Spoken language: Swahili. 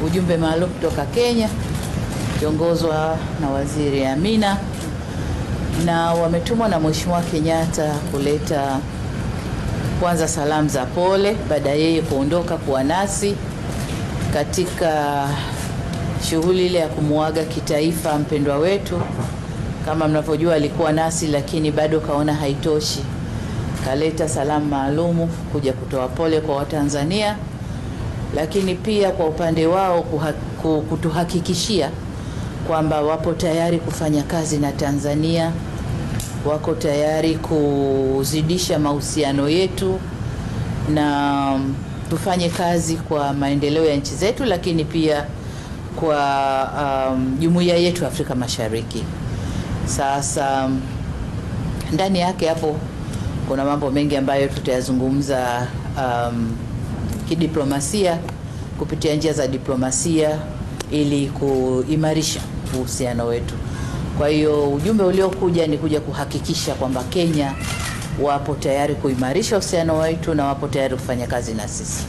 ujumbe maalum kutoka Kenya kiongozwa na Waziri Amina, na wametumwa na Mheshimiwa Kenyatta kuleta kwanza salamu za pole baada yeye kuondoka kuwa nasi katika shughuli ile ya kumuaga kitaifa mpendwa wetu. Kama mnavyojua alikuwa nasi, lakini bado kaona haitoshi, kaleta salamu maalumu kuja kutoa pole kwa Watanzania, lakini pia kwa upande wao kutuhakikishia kwamba wapo tayari kufanya kazi na Tanzania, wako tayari kuzidisha mahusiano yetu na tufanye kazi kwa maendeleo ya nchi zetu, lakini pia kwa jumuiya yetu Afrika Mashariki. Sasa ndani yake hapo kuna mambo mengi ambayo tutayazungumza kidiplomasia, kupitia njia za diplomasia ili kuimarisha uhusiano wetu. Kwa hiyo ujumbe uliokuja ni kuja kuhakikisha kwamba Kenya wapo tayari kuimarisha uhusiano wetu na wapo tayari kufanya kazi na sisi.